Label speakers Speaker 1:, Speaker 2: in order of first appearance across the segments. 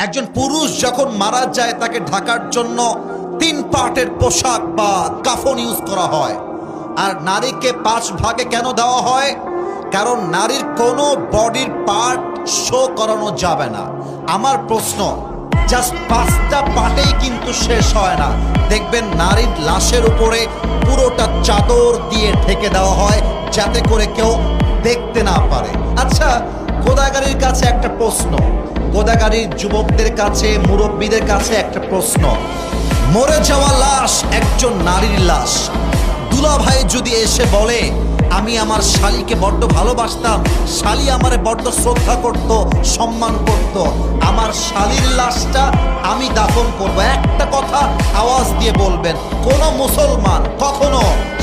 Speaker 1: একজন পুরুষ যখন মারা যায় তাকে ঢাকার জন্য 3 পার্টের পোশাক বা কাফন ইউজ করা হয়, আর নারীকে 5 ভাগে কেন দেওয়া হয়? কারণ নারীর কোনো বডির পার্ট শো করানো যাবে না। আমার প্রশ্ন, জাস্ট 5টা পার্টেই কিন্তু শেষ হয় না। দেখবেন নারীর লাশের উপরে পুরোটা চাদর দিয়ে ঢেকে দেওয়া হয় যাতে করে কেউ দেখতে না পারে। আচ্ছা, গোদাগাড়ির কাছে একটা প্রশ্ন, গোদাগাড়ির যুবকদের কাছে, মুরব্বীদের কাছে একটা প্রশ্ন। মরে যাওয়া লাশ একজন নারীর লাশ। দুলাভাই যদি এসে বলে আমি আমার শালীকে বড্ড ভালোবাসতাম, শালী আমারে বড্ড শ্রদ্ধা করত, সম্মান করত, আমার শালীর লাশটা আমি দাফন করব, একটা কথা আওয়াজ দিয়ে বলবেন। কোন মুসলমান কখনো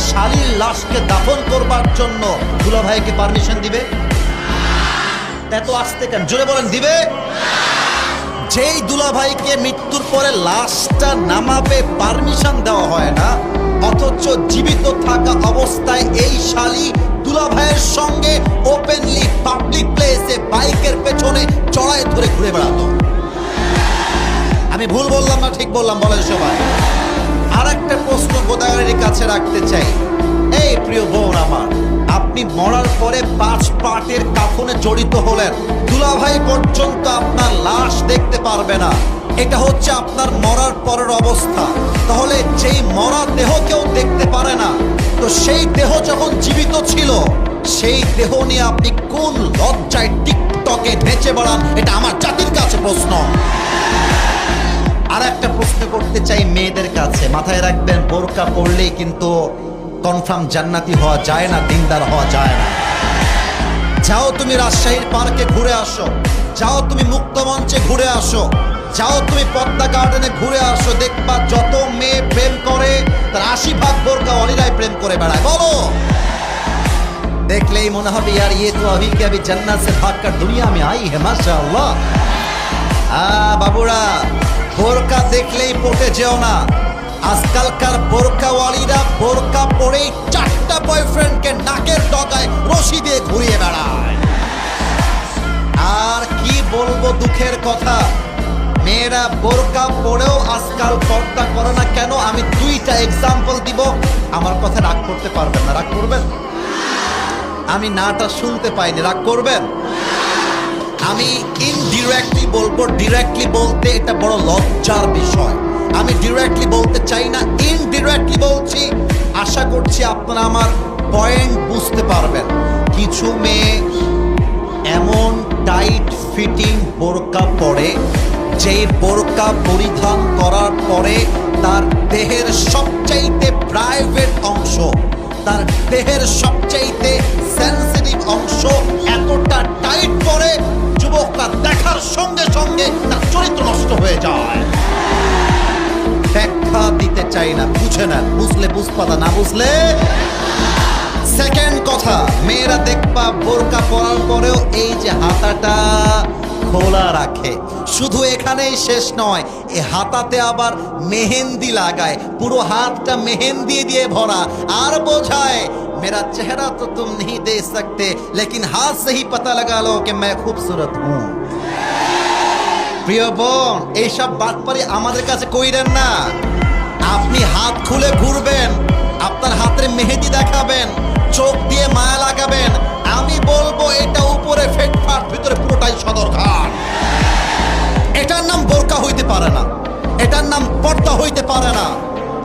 Speaker 1: শালীর লাশকে দাফন করবার জন্য দুলাভাইকে পারমিশন দিবে? এত আসতে কেন, জোরে বলেন, দিবে? যেই দুলাভাইকে মৃত্যুর পরে লাশটা নামাবে পারমিশন দেওয়া হয় না, অথচ জীবিত থাকা অবস্থায় এই শালী দুলাভাইয়ের সঙ্গে ওপেনলি পাবলিক প্লেসে বাইকের পেছনে চড়াই ধরে ঘুরে বেড়াতো। আমি ভুল বললাম না ঠিক বললাম? বলেন সবাই। আর একটা প্রশ্ন গোদাগাড়ির কাছে রাখতে চাই। এই প্রিয় বোন আমার, আপনি মরার পরে 5 পার্টের কাফনে জড়িত হলেন, দুলাভাই পর্যন্ত আপনার লাশ দেখতে পারবে না। এটা হচ্ছে আপনার মরার পরের অবস্থা। তাহলে যেই মরা দেহ কেউ দেখতে পারে না, তো সেই দেহ যখন জীবিত ছিল সেই দেহ নিয়ে আপনি কোন লজ্জায় টিকটকে নেচে বেড়ান? এটা আমার জাতির কাছে প্রশ্ন। আর একটা প্রশ্ন করতে চাই মেয়েদের কাছে, মাথায় রাখবেন, বোরকা পরলেই কিন্তু কনফার্ম জান্নাতি হওয়া যায় না, দিনদার হওয়া যায় না। যাও তুমি রাজশাহীর পার্কে ঘুরে আসো, যাও তুমি মুক্তমঞ্চে ঘুরে আসো, যাও তুমি পদ্মা গার্ডেনে ঘুরে আসো, দেখবা যত মেয়ে প্রেম করে তার 80% বোরকা ওয়ালিরাই প্রেম করে বেড়ায়। বলো, দেখলেই মনে হবে यार ये तो अभी के अभी जन्नत से भागकर दुनिया में आई है माशाअल्लाह। বাবুরা, বোরকা দেখলেই পটে যেও না। আজকালকার বোরকাওয়ালিরা বোরকা পরেই 4টা বয়ফ্রেন্ডকে নাকের ডগায় রশি দিয়ে ঘুরিয়ে বেড়ায়। আর কি বলবো দুঃখের কথা, মেয়েরা বোরকা পরেও আজকাল পর্দা করে না কেন? আমি 2টা এক্সাম্পল দিব, আমার কথা রাগ করতে পারবেন না। রাগ করবেন? আমি নাটা শুনতে পাইনি, রাগ করবেন? আমি ইনডিরেক্টলি বলবো, ডিরেক্টলি বলতে এটা বড় লজ্জার বিষয়। আমি ডিরেক্টলি বলতে চাই না, ইনডিরেক্টলি বলছি। আশা করছি আপনারা আমার পয়েন্ট বুঝতে পারবেন। কিছু মেয়ে এমন টাইট ফিটিং বোরকা পরে, যেই বোরকা পরিধান করার পরে তার দেহের সবচাইতে প্রাইভেট অংশ, তার দেহের সবচাইতে সেন্সিটিভ অংশ এতটা টাইট পরে যুবকরা দেখার সঙ্গে সঙ্গে তার চরিত্র নষ্ট হয়ে যায়। ব্যাখ্যা দিতে চাই না, বুঝে নেন, বুঝলে বুঝপাতা, না বুঝলে। সেকেন্ড কথা, মেয়েরা দেখবা বোরকা পরার পরেও এই যে হাতাটা খোলা রাখে। শুধু এখানেই শেষ নয়, এই হাতাতে আবার মেহেন্দি লাগায়, পুরো হাতটা মেহেন্দি দিয়ে ভরা, আর বোঝায় मेरा चेहरा तो तुम नहीं दे सकते लेकिन हाथ से ही पता लगा लो कि मैं खूबसूरत हूं। প্রিয় বোন, এইসব বাটপারি আমাদের কাছে কইরেন না। আপনি হাত খুলে ঘুরবেন, আপনার হাতের মেহেদি দেখাবেন, চোখ দিয়ে মায়া লাগাবেন, আমি বলবো এটা উপরে ফেটফাট, ভিতরে পুরোটাই সদরঘাট। এটার নাম বোরকা হইতে পারে না, এটার নাম পর্দা হইতে পারে না।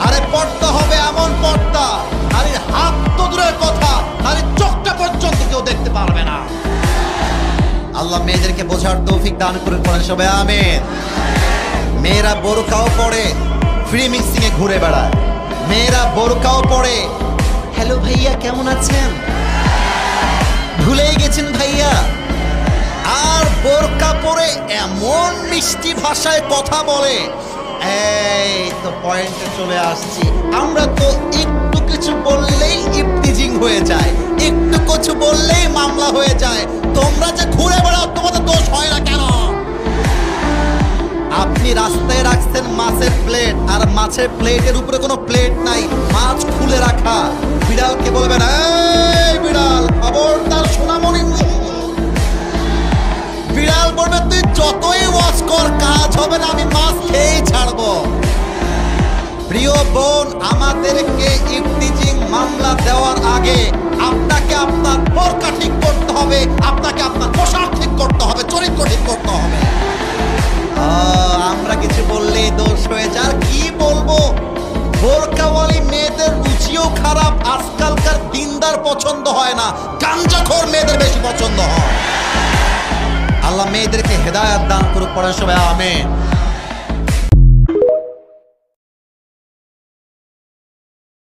Speaker 1: আরে পর্দা হবে এমন পর্দা, নারীর হাত তো দূরের কথা, নারীর চোখটা পর্যন্ত কেউ দেখতে পারবে না। আল্লাহ মেয়েদেরকে বোঝার তৌফিক দান করে, পড়েন সবাই আমিন। মেয়েরা বোরকাও পরে ফ্রি মিক্সিং এ ঘুরে বেড়ায়, মেয়েরা বোরকাও পরে হ্যালো ভাইয়া কেমন আছেন, ভুলেই গেছেন ভাইয়া। আর বোরকা পরে এমন মিষ্টি ভাষায় কথা বলে, এই তো পয়েন্টে চলে আসছি। আমরা তো একটু কিছু বললেই ইফতিজিং হয়ে যায়, একটু কিছু বললেই মামলা হয়ে যায়। তোমরা যে ঘুরে বেড়াও, তোমাদের দোষ হয় না কেন? আপনি রাস্তায় রাখছেন মাছের প্লেট, আর মাছের প্লেটের উপরে কোনো প্লেট নাই, মাছ খুলে রাখা। বিড়ালকে বলবেন এই বিড়াল খবরদার সোনামণি, বিড়াল বলবে তুই যতই ওয়াশ কর কাজ হবে না, আমি মাছ খেয়েই ছাড়বো। প্রিয় বোন, আমাদেরকে ইফতিজিং মামলা দেওয়ার আগে আপনাকে আপনার বোরকা ঠিক করতে হবে, আপনাকে আপনার পোশাক ঠিক করতে হবে, চরিত্র ঠিক করতে হবে। আমরা কিছু বললেই দোষ হয়ে যায়। আর কি বলবো, বোরকাওয়ালি মেয়েদের রুচিও খারাপ, আজকালকার দিনদার পছন্দ হয় না, গাঞ্জাখোর মেয়েদের বেশি পছন্দ হয়। আল্লাহ মেয়েদেরকে হেদায়েত দান করুক, পড়েন সবাই আমিন।